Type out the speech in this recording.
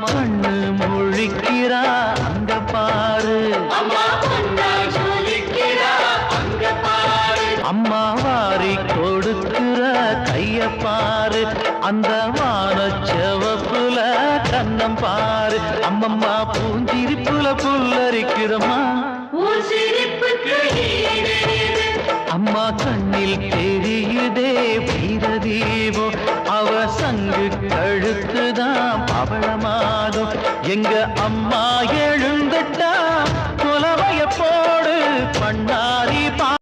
கண்ணு முழிக்கிறா அங்க பாரு, அம்மா வாரி கொடுக்கிற கைய பாரு, அந்த வானச்செவப்புல கண்ணம் பாரு, அம்மம்மா பூஞ்சிரிப்புல புல்லரிக்கிறம்மா, அம்மா கண்ணில் தெரியுதே வீரதீபோ, அவ சங்கு கழுத்துதான் பவளமாதோ, எங்க அம்மா